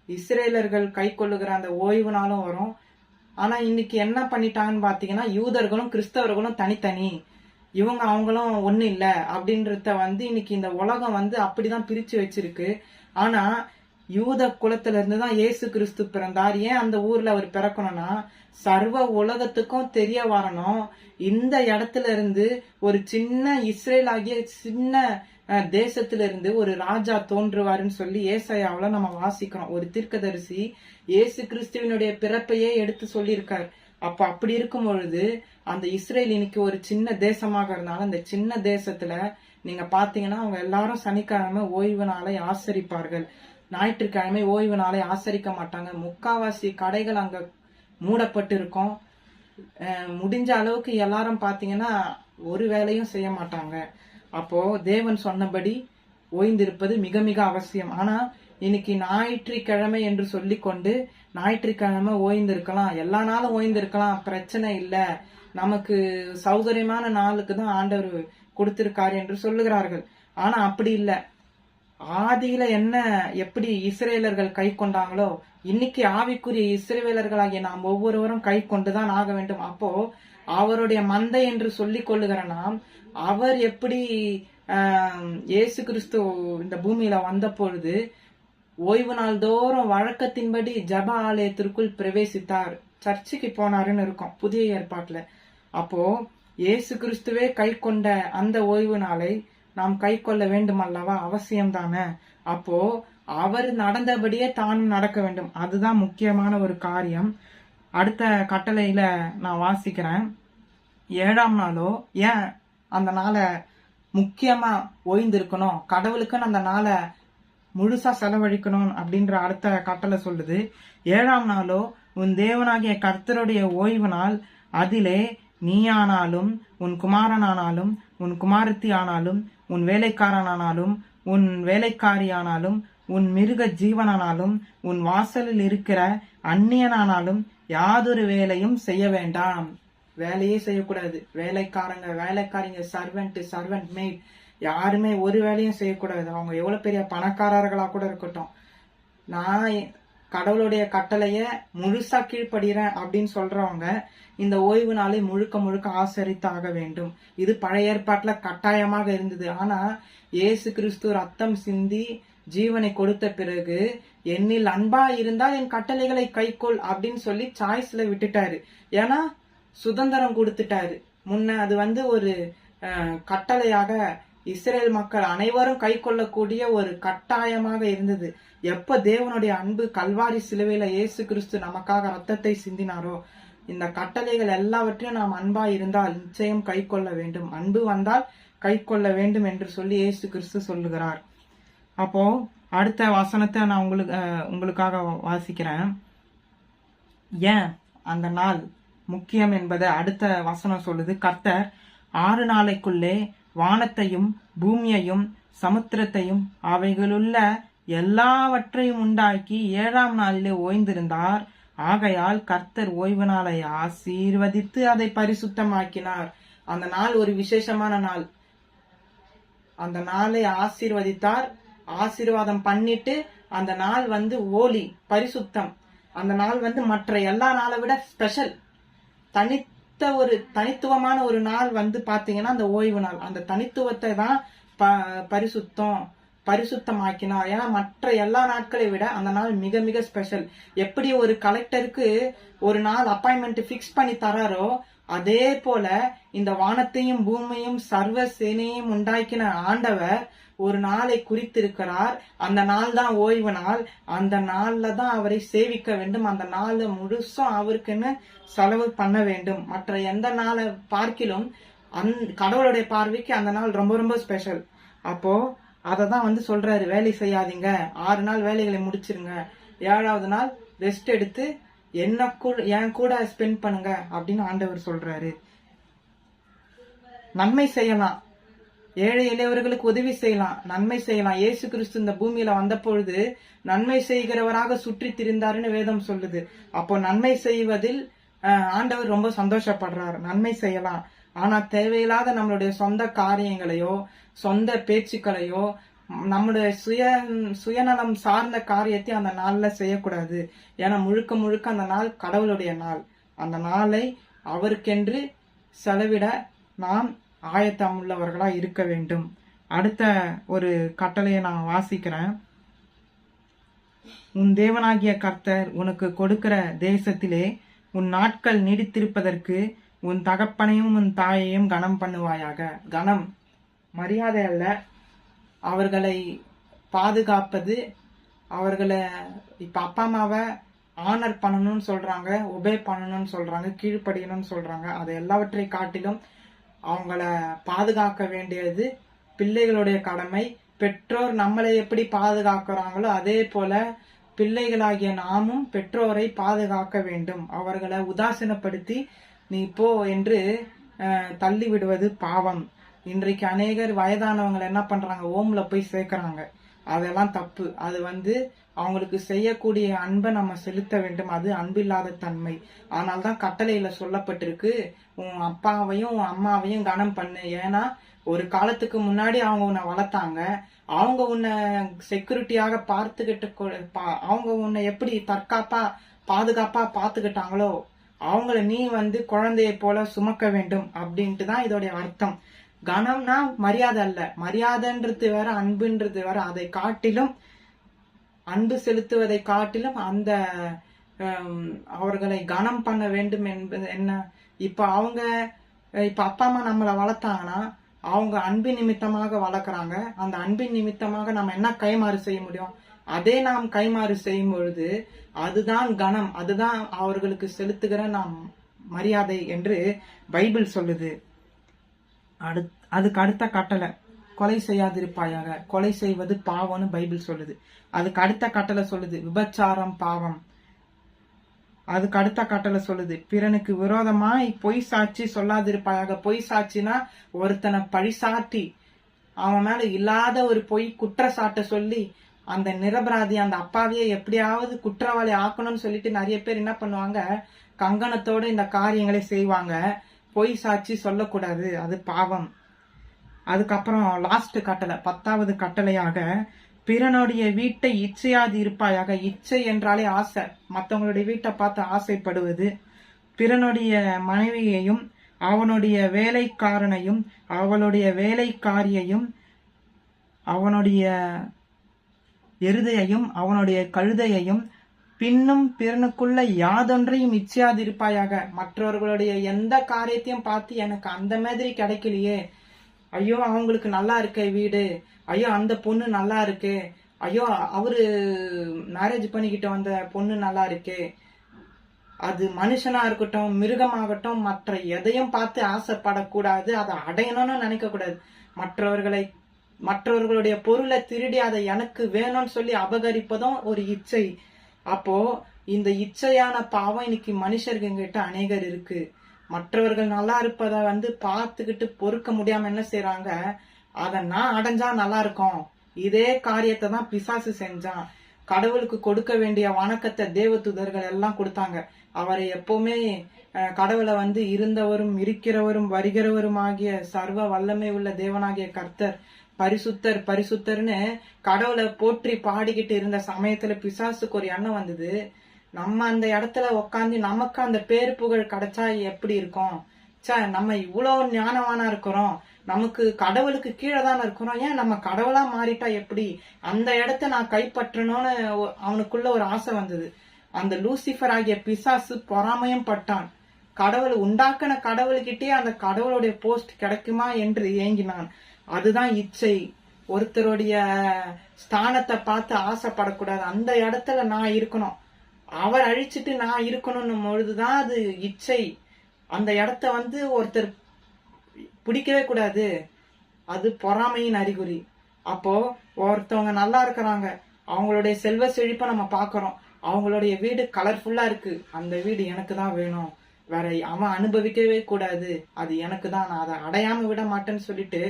இஸ்ரேலர்கள் கை கொள்ளுகிற அந்த ஓய்வு நாளும் வரும். ஆனா இன்னைக்கு என்ன பண்ணிட்டாங்கன்னு பாத்தீங்கன்னா, யூதர்களும் கிறிஸ்தவர்களும் தனித்தனி, இவங்க அவங்களும் ஒண்ணு இல்ல அப்படின்றத இன்னைக்கு இந்த உலகம் அப்படிதான் பிரிச்சு வச்சிருக்கு. ஆனா யூத குலத்துல இருந்துதான் இயேசு கிறிஸ்து பிறந்தார். ஏன் அந்த ஊர்ல அவர் பிறக்கணும்னா சர்வ உலகத்துக்கும் தெரிய வரணும், இந்த இடத்துல இருந்து ஒரு சின்ன இஸ்ரேல் ஆகிய சின்ன தேசத்துல இருந்து ஒரு ராஜா தோன்றுவாருன்னு சொல்லி ஏசாயாவுல நம்ம வாசிக்கிறோம். ஒரு தீர்க்கதரிசி இயேசு கிறிஸ்துவனுடைய பிறப்பையே எடுத்து சொல்லியிருக்காரு. அப்ப அப்படி இருக்கும் பொழுது அந்த இஸ்ரேல் இன்னைக்கு ஒரு சின்ன தேசமாக இருந்தாலும் அந்த சின்ன தேசத்துல நீங்க பாத்தீங்கன்னா அவங்க எல்லாரும் சனிக்கிழமை ஓய்வு நாளை ஆசரிப்பார்கள். ஞாயிற்றுக்கிழமை ஓய்வு நாளை ஆசரிக்க மாட்டாங்க. முக்காவாசி கடைகள் அங்க மூடப்பட்டு இருக்கும். முடிஞ்ச அளவுக்கு எல்லாரும் பாத்தீங்கன்னா ஒரு வேலையும் செய்ய மாட்டாங்க. அப்போ தேவன் சொன்னபடி ஓய்ந்திருப்பது மிக மிக அவசியம். ஆனா இன்னைக்கு ஞாயிற்றுக்கிழமை என்று சொல்லி கொண்டு ஞாயிற்றுக்கிழமை ஓய்ந்திருக்கலாம், எல்லா நாளும் ஓய்ந்திருக்கலாம், பிரச்சனை இல்ல, நமக்கு சௌகரியமான நாளுக்கு தான் ஆண்டவர் கொடுத்திருக்காரு என்று சொல்லுகிறார்கள். ஆனா அப்படி இல்ல. ஆதியில என்ன எப்படி இஸ்ரேலர்கள் கை கொண்டாங்களோ இன்னைக்கு ஆவிக்குரிய இஸ்ரேலர்களாகிய நாம் ஒவ்வொருவரும் கை கொண்டுதான் ஆக வேண்டும். அப்போ அவருடைய மந்தை என்று சொல்லிக் கொள்ளுகிற நாம், அவர் எப்படி இயேசு கிறிஸ்து இந்த பூமியில வந்த பொழுது ஓய்வு நாள் தோறும் வழக்கத்தின்படி ஜப ஆலயத்திற்குள் பிரவேசித்தார், சர்ச்சுக்கு போனாருன்னு இருக்கும் புதிய ஏற்பாட்டுல. அப்போ இயேசு கிறிஸ்துவே கை கொண்ட அந்த ஓய்வு நாளை நாம் கை கொள்ள வேண்டும் அல்லவா, அவசியம் தானே. அப்போ அவர் நடந்தபடியே தானும் நடக்க வேண்டும், அதுதான் முக்கியமான ஒரு காரியம். அடுத்த கட்டளையில நான் வாசிக்கிறேன். 7ஆம் நாளோ ஏன் அந்த நாளை முக்கியமா ஓய்ந்திருக்கணும், கடவுளுக்குன்னு அந்த நாளை முழுசா செலவழிக்கணும் அப்படின்ற அடுத்த கட்டளை சொல்லுது. 7ஆம் நாளோ உன் தேவனாகிய கர்த்தருடைய ஓய்வு நாள், அதிலே நீயானாலும் உன் குமாரனானாலும் உன் குமாரத்தி ஆனாலும் உன் வேலைக்காரனானாலும் உன் வேலைக்காரியானாலும் உன் மிருக ஜீவனானாலும் உன் வாசலில் இருக்கிற அந்நியனானாலும் யாதொரு வேலையும் செய்ய வேண்டாம். வேலையே செய்யக்கூடாது. வேலைக்காரிங்க, சர்வெண்ட் மெய்ட் யாருமே ஒரு வேலையும் செய்யக்கூடாது. அவங்க எவ்வளவு பெரிய பணக்காரர்களா கூட இருக்கட்டும். நான் கடவுளுடைய கட்டளைய முழுசா கீழ்ப்படுகிறேன் அப்படின்னு சொல்றவங்க இந்த ஓய்வு நாளை முழுக்க முழுக்க ஆசரித்தாக வேண்டும். இது பழைய ஏற்பாட்டுல கட்டாயமாக இருந்தது. ஆனா இயேசு கிறிஸ்து ரத்தம் சிந்தி ஜீவனை கொடுத்த பிறகு என்னில் அன்பா இருந்தால் என் கட்டளைகளை கைக்கொள் அப்படின்னு சொல்லி சாய்ஸ்ல விட்டுட்டாரு. ஏன்னா சுதந்திரம் கொடுத்துட்டாரு. முன்ன அது ஒரு கட்டளையாக இஸ்ரேல் மக்கள் அனைவரும் கை கொள்ளக்கூடிய ஒரு கட்டாயமாக இருந்தது. எப்ப தேவனுடைய அன்பு கல்வாரி சிலுவையில இயேசு கிறிஸ்து நமக்காக ரத்தத்தை சிந்தினாரோ, இந்த கட்டளைகள் எல்லாவற்றையும் நாம் அன்பா இருந்தால் நிச்சயம் கை கொள்ள வேண்டும். அன்பு வந்தால் கை கொள்ள வேண்டும் என்று சொல்லி இயேசு கிறிஸ்து சொல்லுகிறார். அப்போ அடுத்த வசனத்தை நான் உங்களுக்காக வாசிக்கிறேன். ஏன் அந்த நாள் முக்கியம் என்பதை அடுத்த வசனம் சொல்லுது. கர்த்தர் 6 நாளைக்குள்ளே வானத்தையும் பூமியையும் சமுத்திரத்தையும் அவைகளுள்ள எல்லாவற்றையும் உண்டாக்கி 7ஆம் நாளிலே ஓய்ந்திருந்தார். ஆகையால் கர்த்தர் ஓய்வு நாளை ஆசீர்வதித்து அதை பரிசுத்தமாக்கினார். அந்த நாள் ஒரு விசேஷமான நாள். அந்த நாளை ஆசீர்வதித்தார். ஆசீர்வாதம் பண்ணிட்டு அந்த நாள் ஓலி, பரிசுத்தம். அந்த நாள் மற்ற எல்லா நாளை விட ஸ்பெஷல், தனித்துவமான ஒரு நாள் பாத்தீங்கன்னா அந்த ஓய்வு நாள். அந்த தனித்துவத்தை தான் பரிசுத்தமாக்கினார். ஏன்னா மற்ற எல்லா நாட்களை விட அந்த நாள் மிக மிக ஸ்பெஷல். எப்படி ஒரு கலெக்டருக்கு ஒரு நாள் அப்பாயின்மெண்ட் பிக்ஸ் பண்ணி தராரோ, அதே போல இந்த வானத்தையும் பூமியையும் சர்வ சேனையும் உண்டாக்கின ஆண்டவர் ஒரு நாளை குறித்திருக்கிறார். அந்த நாள் தான் ஓய்வு நாள். அந்த நாள்ல தான் அவரை சேவிக்க வேண்டும். அந்த நாள் முழுசும் அவருக்குன்னு செலவு பண்ண வேண்டும். மற்ற எந்த நாளை பார்க்கிலும் கடவுளுடைய பார்வைக்கு அந்த நாள் ரொம்ப ரொம்ப ஸ்பெஷல். அப்போ அததான் சொல்றாரு, வேலை செய்யாதீங்க, 6 நாள் வேலைகளை முடிச்சிருங்க, 7ஆவது நாள் ரெஸ்ட் எடுத்து என் கூட ஸ்பெண்ட் பண்ணுங்க அப்படின்னு ஆண்டவர் சொல்றாரு. நன்மை செய்யலாம், ஏழை எளியவர்களுக்கு உதவி செய்யலாம், நன்மை செய்யலாம். இயேசு கிறிஸ்து இந்த பூமியில வந்த பொழுது நன்மை செய்கிறவராக சுற்றி திரிந்தாருன்னு வேதம் சொல்லுது. அப்போ நன்மை செய்வதில் ஆண்டவர் ரொம்ப சந்தோஷப்படுறார். நன்மை செய்யலாம். ஆனா தேவையில்லாத நம்மளுடைய சொந்த காரியங்களையோ சொந்த பேச்சுக்களையோ நம்முடைய சுயநலம் சார்ந்த காரியத்தை அந்த நாள்ல செய்யக்கூடாது. ஏன்னா முழுக்க முழுக்க அந்த நாள் கடவுளுடைய நாள். அந்த நாளை அவருக்கென்று செலவிட நாம் ஆயத்தம் உள்ளவர்களா இருக்க வேண்டும். அடுத்த ஒரு கட்டளையை நான் வாசிக்கிறேன். உன் தேவனாகிய கர்த்தர் உனக்கு கொடுக்கிற தேசத்திலே உன் நாட்கள் நீடித்திருப்பதற்கு உன் தகப்பனையும் உன் தாயையும் கனம் பண்ணுவாயாக. கனம் மரியாதை அல்ல, அவர்களை பாதுகாப்பது. அவர்களை இப்ப அப்பா அம்மாவை ஆனர் பண்ணணும்னு சொல்றாங்க, ஒபே பண்ணணும்னு சொல்றாங்க, கீழ்ப்படியணும்னு சொல்றாங்க. அதை எல்லாவற்றை காட்டிலும் அவங்கள பாதுகாக்க வேண்டியது பிள்ளைகளுடைய கடமை. பெற்றோர் நம்மளை எப்படி பாதுகாக்கிறாங்களோ அதே போல பிள்ளைகளாகிய நாமும் பெற்றோரை பாதுகாக்க வேண்டும். அவர்களை உதாசீனப்படுத்தி நீ போ என்று தள்ளி விடுவது பாவம். இன்றைக்கு அநேகர் வயதானவங்களை என்ன பண்றாங்க, ஓம்ல போய் சேர்க்கறாங்க. அதெல்லாம் தப்பு. அது அவங்களுக்கு செய்யக்கூடிய அன்பை நம்ம செலுத்த வேண்டும். அது அன்பில்லாத தன்மை. ஆனால்தான் கட்டளையில சொல்லப்பட்டிருக்கு, உன் அப்பாவையும் உன் அம்மாவையும் கனம் பண்ணு. ஏன்னா ஒரு காலத்துக்கு முன்னாடி அவங்க உன்னை வளர்த்தாங்க. அவங்க உன்னை செக்யூரிட்டியாக அவங்க உன்னை எப்படி பாதுகாப்பா பாத்துக்கிட்டாங்களோ அவங்கள நீ குழந்தைய போல சுமக்க வேண்டும் அப்படின்ட்டு தான் இதோடைய அர்த்தம். கனம்னா மரியாதை அல்ல. மரியாதைன்றது வேற, அன்புன்றது வேற. அதை காட்டிலும் அன்பு செலுத்துவதை காட்டிலும் அந்த அவர்களை கனம் பண்ண வேண்டும் என்பது என்ன. இப்ப அப்பா அம்மா நம்மளை வளர்த்தாங்கன்னா அவங்க அன்பின் நிமித்தமாக வளர்க்குறாங்க. அந்த அன்பின் நிமித்தமாக நம்ம என்ன கைமாறு செய்ய முடியும்? அதே நாம் கைமாறு செய்யும் பொழுது அதுதான் கனம், அதுதான் அவர்களுக்கு செலுத்துகிற நாம் மரியாதை என்று பைபிள் சொல்லுது. அதுக்கு அடுத்த கட்டளை, கொலை செய்யாதிருப்பாயாக. கொலை செய்வது பாவம்னு பைபிள் சொல்லுது. அதுக்கு அடுத்த கட்டளை சொல்லுது விபச்சாரம் பாவம். அதுக்கு அடுத்த கட்டளை சொல்லுது பிறனுக்கு விரோதமாய் பொய் சாட்சி சொல்லாதிருப்பாயாக. பொய் சாட்சினா ஒருத்தனை பழி சாட்டி அவன் மேல இல்லாத ஒரு பொய் குற்றச்சாட்டை சொல்லி அந்த நிரபராதி அந்த அப்பாவையே எப்படியாவது குற்றவாளி ஆக்கணும்னு சொல்லிட்டு நிறைய பேர் என்ன பண்ணுவாங்க, கங்கணத்தோட இந்த காரியங்களை செய்வாங்க. பொய் சாட்சி சொல்லக்கூடாது, அது பாவம். அதுக்கப்புறம் லாஸ்ட் கட்டளை 10வது கட்டளையாக பிறனுடைய வீட்டை இச்சையாது இருப்பாயாக. இச்சை என்றாலே ஆசை, மற்றவங்களுடைய வீட்டை பார்த்து ஆசைப்படுவது. பிறனுடைய மனைவியையும் அவனுடைய வேலைக்காரனையும் அவளுடைய வேலைக்காரியையும் அவனுடைய எருதையையும் அவனுடைய கழுதையையும் பின்னும் பிறனுக்குள்ள யாதொன்றையும் இச்சையாதிருப்பாயாக. மற்றவர்களுடைய எந்த காரியத்தையும் பார்த்து எனக்கு அந்த மாதிரி கிடைக்கலையே, ஐயோ அவங்களுக்கு நல்லா இருக்க வீடு, ஐயோ அந்த பொண்ணு நல்லா இருக்கு, ஐயோ அவரு மேரேஜ் பண்ணிக்கிட்டு வந்த பொண்ணு நல்லா இருக்கு, அது மனுஷனா இருக்கட்டும் மிருகமாகட்டும் மற்ற எதையும் பார்த்து ஆசைப்படக்கூடாது, அதை அடையணும்னு நினைக்க கூடாது. மற்றவர்களுடைய பொருளை திருடி அதை எனக்கு வேணும்னு சொல்லி அபகரிப்பதும் ஒரு இச்சை. அப்போ இந்த இச்சையான பாவம் இன்னைக்கு மனுஷர்கிட்ட அநேகர் இருக்கு. மற்றவர்கள் நல்லா இருப்பதை பார்த்துக்கிட்டு பொறுக்க முடியாம என்ன செய்யறாங்க, அதை நான் அடைஞ்சா நல்லா இருக்கும். இதே காரியத்தை தான் பிசாசு செஞ்சான். கடவுளுக்கு கொடுக்க வேண்டிய வணக்கத்தை தேவதூதர்கள் எல்லாம் கொடுத்தாங்க. அவரை எப்பவுமே கடவுளை இருந்தவரும் இருக்கிறவரும் வருகிறவரும் ஆகிய சர்வ வல்லமை உள்ள தேவனாகிய கர்த்தர் பரிசுத்தர் பரிசுத்தர்னு கடவுளை போற்றி பாடிக்கிட்டு இருந்த சமயத்துல பிசாசுக்கு ஒரு எண்ணம் வந்தது, நம்ம அந்த இடத்துல உக்காந்து நமக்கு அந்த பேரு புகழ் கிடைச்சா எப்படி இருக்கும், நம்ம இவ்வளவு ஞானவானா இருக்கிறோம், நமக்கு கடவுளுக்கு கீழே தானே இருக்கிறோம், ஏன் நம்ம கடவுளா மாறிட்டா எப்படி, அந்த இடத்த நான் கைப்பற்றணும்னு அவனுக்குள்ள ஒரு ஆசை வந்தது. அந்த லூசிபர் ஆகிய பிசாசு பொறாமையும் பட்டான். கடவுள் உண்டாக்கின கடவுள்கிட்டே அந்த கடவுளுடைய போஸ்ட் கிடைக்குமா என்று ஏங்கினான். அதுதான் இச்சை. ஒருத்தருடைய ஸ்தானத்தை பார்த்து ஆசைப்படக்கூடாது, அந்த இடத்துல நான் இருக்கணும், அவர் அழிச்சிட்டு நான் இருக்கணும் பொழுதுதான் அது இச்சை. அந்த இடத்த ஒருத்தர் பிடிக்கவே கூடாது, அது பொறாமையின் அறிகுறி. அப்போ ஒருத்தவங்க நல்லா இருக்கிறாங்க, அவங்களுடைய செல்வ செழிப்பை நம்ம பாக்குறோம், அவங்களுடைய வீடு கலர்ஃபுல்லா இருக்கு, அந்த வீடு எனக்கு தான் வேணும், வேற அவன் அனுபவிக்கவே கூடாது, அது எனக்கு தான், நான் அதை அடையாம விட மாட்டேன்னு சொல்லிட்டு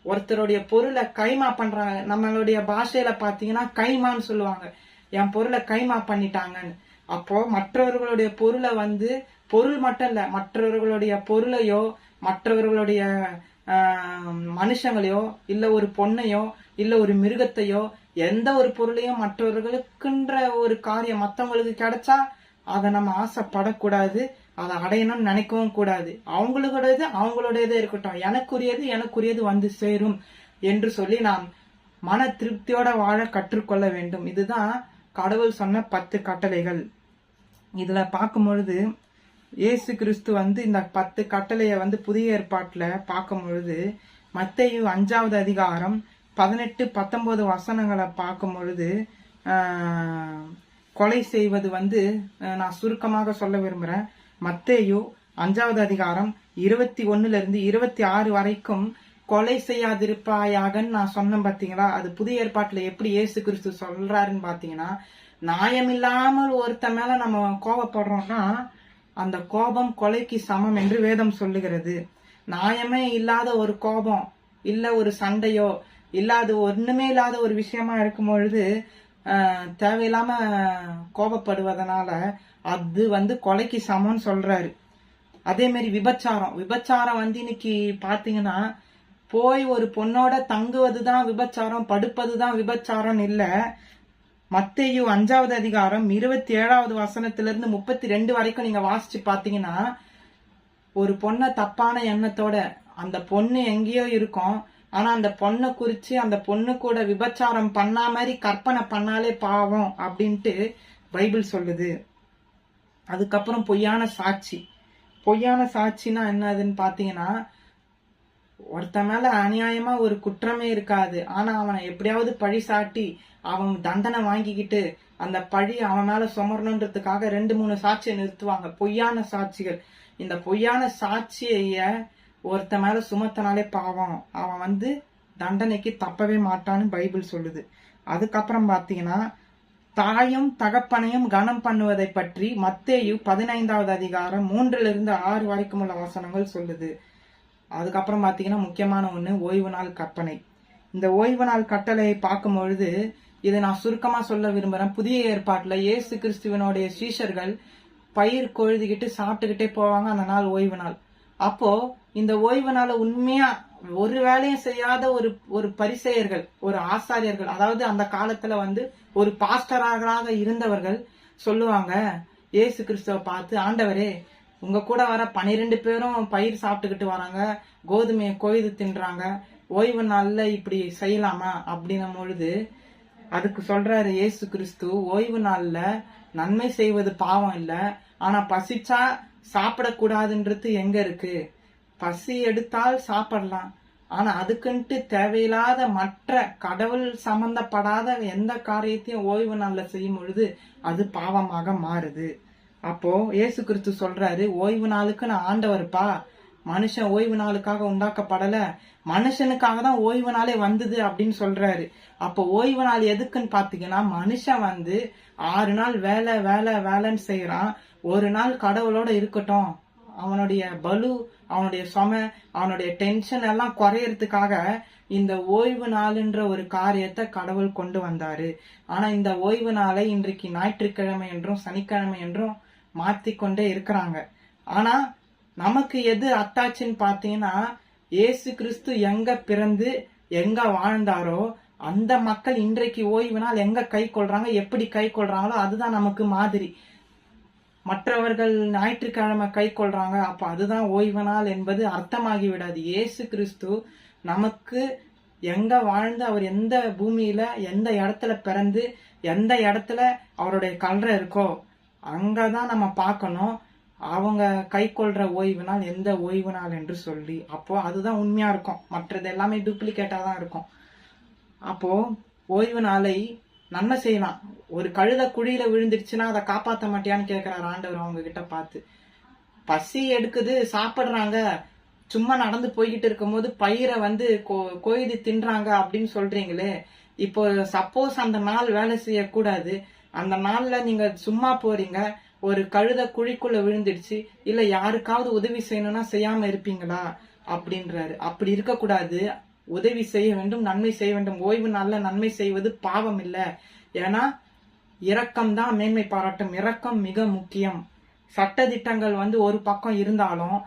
ஒருத்தருடைய பொருளை கைமா பண்றாங்க. நம்மளுடைய பாஷையில பாத்தீங்கன்னா கைமான்னு சொல்லுவாங்க, என் பொருளை கைமா பண்ணிட்டாங்கன்னு. அப்போ மற்றவர்களுடைய பொருளை பொருள் மட்டும் இல்ல, மற்றவர்களுடைய பொருளையோ மற்றவர்களுடைய மனுஷங்களையோ இல்ல ஒரு பொண்ணையோ இல்ல ஒரு மிருகத்தையோ எந்த ஒரு பொருளையும் மற்றவர்களுக்குன்ற ஒரு காரியம் மற்றவங்களுக்கு கிடைச்சா அதை நம்ம ஆசைப்படக்கூடாது, அதை அடையணும்னு நினைக்கவும் கூடாது. அவங்களுடையதே இருக்கட்டும், எனக்குரியது சேரும் என்று சொல்லி நாம் மன திருப்தியோட வாழ கற்றுக்கொள்ள வேண்டும். இதுதான் கடவுள் சொன்ன 10 கட்டளைகள். இதுல பார்க்கும் பொழுது இயேசு கிறிஸ்து இந்த 10 கட்டளைய புதிய ஏற்பாட்டுல பார்க்கும் பொழுது மத்தேயு 5வது அதிகாரம் 18-19 வசனங்களை பார்க்கும் பொழுது கொலை செய்வது நான் சுருக்கமாக சொல்ல விரும்புறேன். மத்தேயு 5வது அதிகாரம் 21-26 வரைக்கும் கொலை செய்யாதிருப்பாயாகன்னு நான் சொன்னேன் பாத்தீங்களா. அது புதிய ஏற்பாட்டுல எப்படி இயேசு கிறிஸ்து சொல்றாருன்னு பாத்தீங்கன்னா, நியாயமில்லாமல் ஒருத்த மேல நம்ம கோபப்படுறோம்னா அந்த கோபம் கொலைக்கு சமம் என்று வேதம் சொல்லுகிறது. நியாயமே இல்லாத ஒரு கோபம் இல்ல ஒரு சண்டையோ இல்லாத ஒண்ணுமே இல்லாத ஒரு விஷயமா இருக்கும் பொழுது தேவையில்லாம கோபப்படுவதனால அது கொலைக்கு சமம்னு சொல்றாரு. அதே மாதிரி விபச்சாரம் இன்னைக்கு பாத்தீங்கன்னா போய் ஒரு பொண்ணோட தங்குவதுதான் விபச்சாரம், படுப்பதுதான் விபச்சாரம் இல்ல. மத்தேயு 5வது அதிகாரம் 27வது வசனத்திலிருந்து 32 வரைக்கும் நீங்க வாசிச்சு பாத்தீங்கன்னா, ஒரு பொண்ண தப்பான எண்ணத்தோட அந்த பொண்ணு எங்கேயோ இருக்கும், ஆனா அந்த பொண்ணை குறிச்சு அந்த பொண்ணு கூட விபச்சாரம் பண்ணா மாதிரி கற்பனை பண்ணாலே பாவம் அப்படின்ட்டு பைபிள் சொல்லுது. அதுக்கப்புறம் பொய்யான சாட்சினா என்னதுன்னு பாத்தீங்கன்னா, ஒருத்த மேல அநியாயமா ஒரு குற்றமே இருக்காது, ஆனா அவனை எப்படியாவது பழி சாட்டி அவன் தண்டனை வாங்கிக்கிட்டு அந்த பழி அவன் மேல சுமரணுன்றதுக்காக 2-3 சாட்சியை நிறுத்துவாங்க, பொய்யான சாட்சிகள். இந்த பொய்யான சாட்சிய ஒருத்த மேல சுமத்தினாலே பாவம். அவன் தண்டனைக்கு தப்பவே மாட்டான்னு பைபிள் சொல்லுது. அதுக்கப்புறம் பாத்தீங்கன்னா தாயும் தகப்பனையும் கனம் பண்ணுவதை பற்றி மத்தேயு 15வது அதிகாரம் 3-6 வரைக்கும் உள்ள வசனங்கள் சொல்லுது. அதுக்கப்புறம் பாத்தீங்கன்னா முக்கியமான ஒண்ணு ஓய்வு நாள் கற்பனை. இந்த ஓய்வு நாள் கட்டளையை பார்க்கும் பொழுது இதை நான் சுருக்கமா சொல்ல விரும்புறேன். புதிய ஏற்பாட்டுல இயேசு கிறிஸ்துவனுடைய சீஷர்கள் பயிர் கொழுதிக்கிட்டு சாப்பிட்டுக்கிட்டே போவாங்க. அந்த நாள் ஓய்வு நாள். அப்போ இந்த ஓய்வு நாளை உண்மையா ஒரு வேலையும் செய்யாத ஒரு பரிசேயர்கள், ஒரு ஆசாரியர்கள், அதாவது அந்த காலத்துல ஒரு பாஸ்டராக இருந்தவர்கள் சொல்லுவாங்க இயேசு கிறிஸ்துவ பார்த்து, ஆண்டவரே உங்க கூட வர 12 பேரும் பயிர் சாப்பிட்டுக்கிட்டு வராங்க, கோதுமையை கொய்து தின்றாங்க, ஓய்வு நாள்ல இப்படி செய்யலாமா அப்படின்னும் பொழுது அதுக்கு சொல்றாரு இயேசு கிறிஸ்து, ஓய்வு நாள்ல நன்மை செய்வது பாவம் இல்ல, ஆனா பசிச்சா சாப்பிடக்கூடாதுன்றது எங்க இருக்கு? பசி எடுத்தால் சாப்பிடலாம், ஆனா அதுக்குன்ட்டு தேவையில்லாத மற்ற கடவுள் சம்பந்தப்படாத எந்த காரியத்தையும் ஓய்வு நாள்ல செய்யும் பொழுது அது பாவமாக மாறுது. அப்போ இயேசு கிறிஸ்து சொல்றாரு, ஓய்வு நாளுக்கு நான் ஆண்டவர்ப்பா, மனுஷன் ஓய்வு நாளுக்காக உண்டாக்கப்படல, மனுஷனுக்காக தான் ஓய்வு நாளே வந்தது அப்படின்னு சொல்றாரு. அப்போ ஓய்வு நாள் எதுக்குன்னு பாத்தீங்கன்னா, மனுஷன் 6 நாள் வேலை வேலை வேலைன்னு செய்யறான், ஒரு நாள் கடவுளோட இருக்கட்டும், அவனுடைய பலு, அவனுடைய சுமை, அவனுடைய டென்ஷன் எல்லாம் குறையறதுக்காக இந்த ஓய்வு நாள்ன்ற ஒரு காரியத்தை கடவுள் கொண்டு வந்தாரு. ஆனா இந்த ஓய்வு நாளை இன்றைக்கு ஞாயிற்றுக்கிழமை என்றும் சனிக்கிழமை என்றும் மாத்திக்கொண்டே இருக்கிறாங்க. ஆனா நமக்கு எது அட்டாச்சுன்னு பாத்தீங்கன்னா, இயேசு கிறிஸ்து எங்க பிறந்து எங்க வாழ்ந்தாரோ அந்த மக்கள் இன்றைக்கு ஓய்வு நாள் எங்க கை கொள்றாங்க, எப்படி கை கொள்றாங்களோ அதுதான் நமக்கு மாதிரி. மற்றவர்கள் ஞாயிற்றுக்கிழமை கை கொள்றாங்க, அப்ப அதுதான் ஓய்வு நாள் என்பது அர்த்தமாகி விடாது. இயேசு கிறிஸ்து நமக்கு எங்க வாழ்ந்து, அவர் எந்த பூமியில எந்த இடத்துல பிறந்து எந்த இடத்துல அவருடைய கல்றை இருக்கோ அங்கதான் நம்ம பார்க்கணும் அவங்க கை கொள்ற ஓய்வு நாள் எந்த ஓய்வு நாள் என்று சொல்லி. அப்போ அதுதான் உண்மையா இருக்கும், மற்றது எல்லாமே டூப்ளிகேட்டா தான் இருக்கும். அப்போ ஓய்வு நாளை நன்மை செய்யலாம். ஒரு கழுத குழியில விழுந்துடுச்சுன்னா அதை காப்பாற்ற மாட்டியான்னு கேட்கிறார் ஆண்டவர் அவங்க கிட்ட பார்த்து. பசி எடுக்குது, சாப்பிடுறாங்க, சும்மா நடந்து போய்கிட்டு இருக்கும் போது பயிரை கொய்து தின்றாங்க அப்படின்னு சொல்றீங்களே, இப்போ சப்போஸ் அந்த நாள் வேலை செய்யக்கூடாது, அந்த நாள்ல நீங்க சும்மா போறீங்க, ஒரு கழுத குழிக்குள்ள விழுந்துடுச்சு, இல்ல யாருக்காவது உதவி செய்யணும்னா செய்யாம இருப்பீங்களா அப்படின்றாரு. அப்படி இருக்கக்கூடாது, உதவி செய்ய வேண்டும், நன்மை செய்ய வேண்டும். ஓய்வு நாள்ல நன்மை செய்வது பாவம் இல்ல. ஏன்னா இரக்கம் தான் மேன்மை பாராட்டும். இரக்கம் மிக முக்கியம். சட்ட திட்டங்கள் ஒரு பக்கம் இருந்தாலும்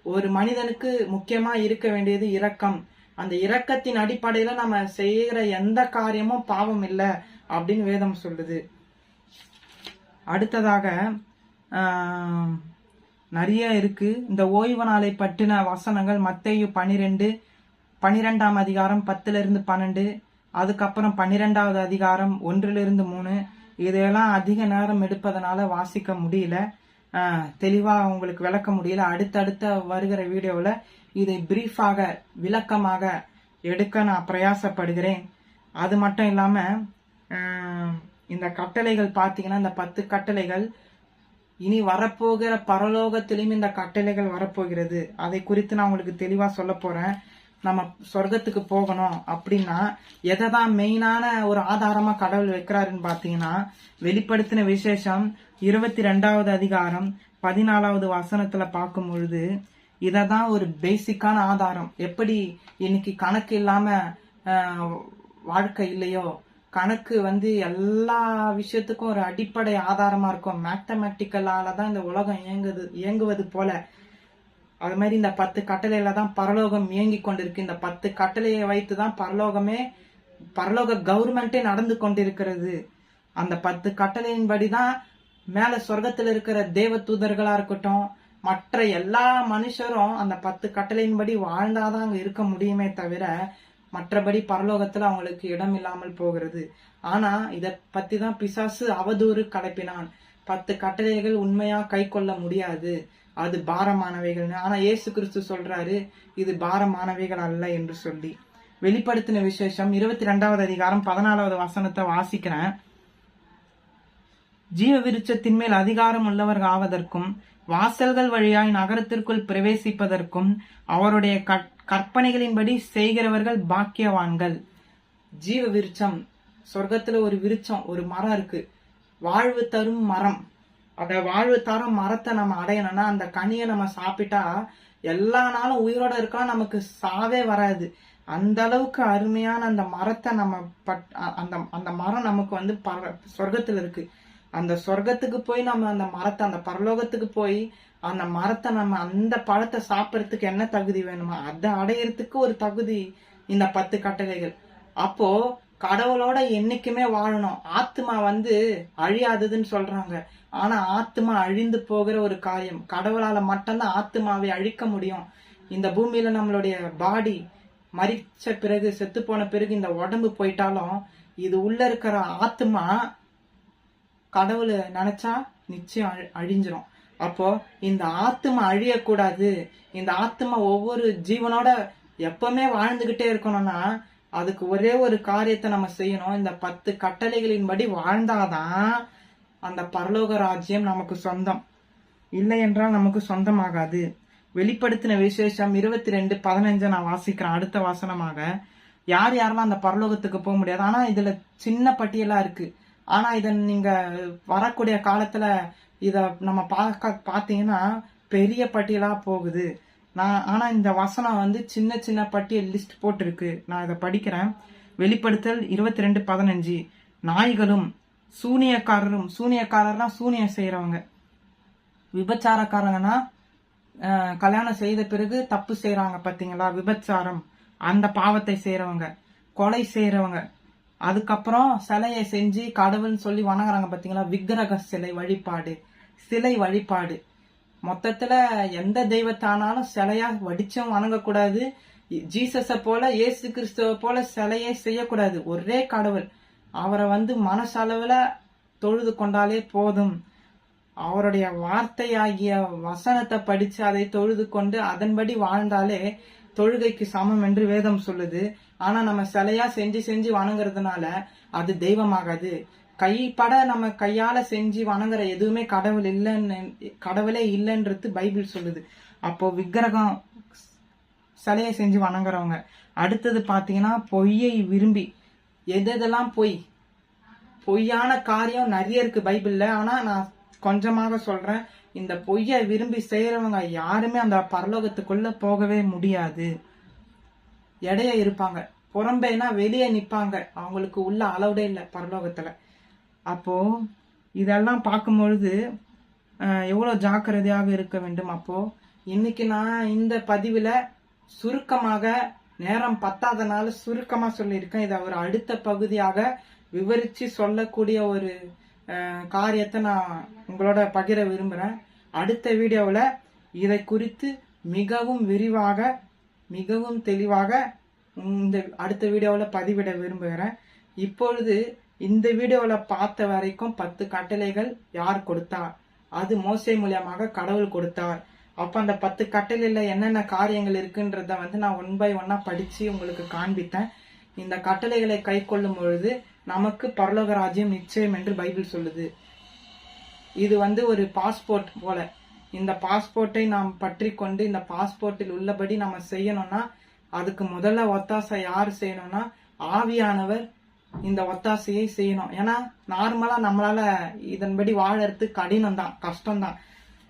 ஒரு மனிதனுக்கு முக்கியமா இருக்க வேண்டியது இரக்கம். அந்த இரக்கத்தின் அடிப்படையில நம்ம செய்யற எந்த காரியமும் பாவம் இல்ல அப்படின்னு வேதம் சொல்லுது. அடுத்ததாக நிறைய இருக்கு இந்த ஓய்வு நாளை பற்றின வசனங்கள். மத்தேயு 12ஆம் அதிகாரம் 10-12, அதுக்கப்புறம் 12வது அதிகாரம் 1-3. இதையெல்லாம் அதிக நேரம் எடுப்பதனால வாசிக்க முடியல, தெளிவா உங்களுக்கு விளக்க முடியல. அடுத்தடுத்த வருகிற வீடியோவில் இதை பிரீஃபாக விளக்கமாக எடுக்க நான் பிரயாசப்படுகிறேன். அது மட்டும் இல்லாம இந்த கட்டளைகள் பார்த்தீங்கன்னா, இந்த 10 கட்டளைகள் இனி வரப்போகிற பரலோகத்திலும் இந்த கட்டளைகள் வரப்போகிறது. அதை குறித்து நான் உங்களுக்கு தெளிவா சொல்ல போறேன். நம்ம சொர்க்கத்துக்கு போகணும் அப்படின்னா எதைதான் மெயினான ஒரு ஆதாரமா கடவுள் வைக்கிறாருன்னு பாத்தீங்கன்னா, வெளிப்படுத்தின விசேஷம் 22வது அதிகாரம் 14வது வசனத்துல பார்க்கும் பொழுது இததான் ஒரு பேசிக்கான ஆதாரம். எப்படி இன்னைக்கு கணக்கு இல்லாம வாழ்க்கை இல்லையோ, கணக்கு எல்லா விஷயத்துக்கும் ஒரு அடிப்படை ஆதாரமா இருக்கும். மேத்தமெட்டிக்கலால தான் இந்த உலகம் இயங்குவது போல, அது மாதிரி இந்த 10 கட்டளையில தான் பரலோகம் இயங்கி கொண்டிருக்கு. இந்த 10 கட்டளையை வைத்துதான் பரலோக கவர்மெண்டே நடந்து கொண்டிருக்கிறது. அந்த 10 கட்டளையின்படிதான் மேல சொர்க்கத்துல இருக்கிற தேவ தூதர்களா இருக்கட்டும், மற்ற எல்லா மனுஷரும் அந்த 10 கட்டளையின்படி வாழ்ந்தாதான் அங்க இருக்க முடியுமே தவிர, மற்றபடி பரலோகத்துல அவங்களுக்கு இடம் இல்லாமல் போகிறது. ஆனா இத பத்தி தான் பிசாசு அவதூறு கலப்பினான். 10 கட்டளைகள் உண்மையா கை கொள்ள முடியாது, அது பாரமானவைகள். ஆனா இயேசு கிறிஸ்து சொல்றாரு இது பாரமானவைகள் அல்ல என்று சொல்லி. வெளிப்படுத்தின விசேஷம் 22வது அதிகாரம் 14வது வசனத்தை வாசிக்கிறேன். ஜீவ விருட்சத்தின் மேல் அதிகாரம் உள்ளவர்கள் ஆவதற்கும் வாசல்கள் வழியாய் நகரத்திற்குள் பிரவேசிப்பதற்கும் அவருடைய கற்பனைகளின்படி செய்கிறவர்கள் பாக்கியவான்கள். ஜீவ விருட்சம், சொர்க்கத்துல ஒரு விருட்சம், ஒரு மரம் இருக்கு, வாழ்வு தரும் மரம். அந்த வாழ்வு தரும் மரத்தை நம்ம அடையணும்னா அந்த கனியை நம்ம சாப்பிட்டா எல்லா நாளும் உயிரோட இருக்கலாம், நமக்கு சாவே வராது. அந்த அளவுக்கு அருமையான அந்த மரத்தை நம்ம அந்த மரம் நமக்கு வந்து சொர்க்கத்துல இருக்கு. அந்த சொர்க்கத்துக்கு போய் நம்ம அந்த மரத்தை, அந்த பரலோகத்துக்கு போய் அந்த மரத்தை நம்ம அந்த பழத்தை சாப்பிடறதுக்கு என்ன தகுதி வேணுமா, அதை அடையறதுக்கு ஒரு தகுதி இந்த 10 கட்டளைகள். அப்போ கடவுளோட என்னைக்குமே வாழணும். ஆத்மா வந்து அழியாததுன்னு சொல்றாங்க, ஆனா ஆத்மா அழிந்து போகிற ஒரு காரியம். கடவுளால மட்டும்தான் ஆத்மாவை அழிக்க முடியும். இந்த பூமியில நம்மளுடைய பாடி மரிச்ச பிறகு, செத்து போன பிறகு இந்த உடம்பு போயிட்டாலும் இது உள்ள இருக்கிற ஆத்மா கடவுளை நினைச்சா நிச்சயம் அழிஞ்சிரும். அப்போ இந்த ஆத்மா அழியக்கூடாது, இந்த ஆத்மா ஒவ்வொரு ஜீவனோட எப்பவுமே வாழ்ந்துகிட்டே இருக்கணும்னா அதுக்கு ஒரே ஒரு காரியத்தை நம்ம செய்யணும். இந்த 10 கட்டளைகளின்படி வாழ்ந்தாதான் அந்த பரலோக ராஜ்யம் நமக்கு சொந்தம். இல்லை என்றால் நமக்கு சொந்தமாகாது. வெளிப்படுத்தின விசேஷம் 22:15 நான் வாசிக்கிறேன் அடுத்த வாசனமாக. யார் யாரெல்லாம் அந்த பரலோகத்துக்கு போக முடியாது. ஆனா இதுல சின்ன பட்டியலா இருக்கு. ஆனா இத நீங்க வரக்கூடிய காலத்துல இத நம்ம பாத்தீங்கன்னா பெரிய பட்டியலா போகுது. ஆனா இந்த வசனம் வந்து சின்ன சின்ன பட்டியல் லிஸ்ட் போட்டிருக்கு. நான் இதை படிக்கிறேன். வெளிப்படுத்தல் 22:15. நாய்களும் சூனியக்காரரும், சூனியக்காரர்னா சூனியம் செய்யறவங்க, விபச்சாரக்காரங்கன்னா கல்யாணம் செய்த பிறகு தப்பு செய்யறாங்க பாத்தீங்களா, விபச்சாரம், அந்த பாவத்தை செய்யறவங்க, கொலை செய்யறவங்க, அதுக்கப்புறம் சிலையை செஞ்சு கடவுள்னு சொல்லி வணங்குறாங்க பாத்தீங்களா, விக்கிரக சிலை வழிபாடு, சிலை வழிபாடு. மொத்தத்துல எந்த தெய்வத்தானாலும் சிலையா வடிச்சும் வணங்கக்கூடாது. ஜீசஸ போல, இயேசு கிறிஸ்துவ போல சிலையே செய்யக்கூடாது. ஒரே கடவுள், அவரை வந்து மனசளவுல தொழுது கொண்டாலே போதும். அவருடைய வார்த்தையாகிய வசனத்தை படிச்சு அதை தொழுது கொண்டு அதன்படி வாழ்ந்தாலே தொழுகைக்கு சமம் என்று வேதம் சொல்லுது. ஆனா நம்ம சிலையா செஞ்சு செஞ்சு வணங்குறதுனால அது தெய்வமாகாது. கைப்பட நம்ம கையால செஞ்சு வணங்குற எதுவுமே கடவுளே இல்லைன்றது பைபிள் சொல்லுது. அப்போ விக்கிரகம், சிலையை செஞ்சு வணங்குறவங்க. அடுத்தது பாத்தீங்கன்னா பொய்யை விரும்பி, எதெல்லாம் பொய்யான காரியம் நிறைய இருக்கு பைபிள்ல. ஆனா நான் கொஞ்சமாக சொல்றேன். இந்த பொய்யை விரும்பி செய்யறவங்க யாருமே அந்த பரலோகத்துக்குள்ள போகவே முடியாது. எடைய இருப்பாங்க, புறம்பேனா வெளியே நிப்பாங்க, அவங்களுக்கு உள்ள அளவுடே இல்லை பரலோகத்துல. அப்போ இதெல்லாம் பார்க்கும்பொழுது எவ்வளவு ஜாக்கிரதையாக இருக்க வேண்டும். அப்போ இன்னைக்கு நான் இந்த பதிவுல சுருக்கமாக, நேரம் பத்தாதனால சுருக்கமா சொல்லியிருக்கேன். இதை ஒரு அடுத்த பகுதியாக விவரிச்சு சொல்லக்கூடிய ஒரு காரியத்தை நான் உங்களோட பகிர விரும்புறேன். அடுத்த வீடியோவில் இதை குறித்து மிகவும் விரிவாக, மிகவும் தெளிவாக இந்த அடுத்த வீடியோவில் பதிவிட விரும்புகிறேன். இப்பொழுது இந்த வீடியோவில் பார்த்த வரைக்கும் 10 கட்டளைகள் யார் கொடுத்தார்? அது மோசே மூலியமாக கடவுள் கொடுத்தார். அப்ப அந்த 10 கட்டளையில என்னென்ன காரியங்கள் இருக்குன்றத வந்து நான் 1 by 1 படிச்சு உங்களுக்கு காண்பித்தேன். இந்த கட்டளைகளை கை கொள்ளும் பொழுது நமக்கு பரலோக ராஜ்யம் நிச்சயம் என்று பைபிள் சொல்லுது. இது வந்து ஒரு பாஸ்போர்ட் போல. இந்த பாஸ்போர்ட்டை நாம் பற்றி கொண்டு இந்த பாஸ்போர்ட்டில் உள்ளபடி நம்ம செய்யணும்னா அதுக்கு முதல்ல ஒத்தாசை யார் செய்யணும்னா ஆவியானவர் இந்த ஒத்தாசையை செய்யணும். ஏன்னா நார்மலா நம்மளால இதன்படி வாழறது கடினம் தான், கஷ்டம்தான்.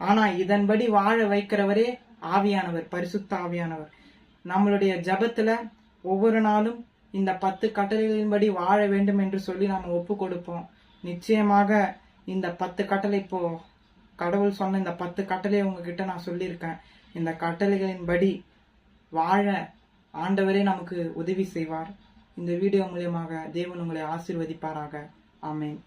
ஆனா இதன்படி வாழ வைக்கிறவரே ஆவியானவர், பரிசுத்த ஆவியானவர். நம்மளுடைய ஜபத்துல ஒவ்வொரு நாளும் இந்த 10 கட்டளைகளின்படி வாழ வேண்டும் என்று சொல்லி நாம ஒப்பு கொடுப்போம். நிச்சயமாக இந்த 10 கட்டளை, இப்போ கடவுள் சொன்ன இந்த 10 கட்டளை உங்ககிட்ட நான் சொல்லியிருக்கேன். இந்த கட்டளைகளின்படி வாழ ஆண்டவரே நமக்கு உதவி செய்வார். இந்த வீடியோ மூலியமாக தேவன் உங்களை ஆசீர்வதிப்பாராக. ஆமென்.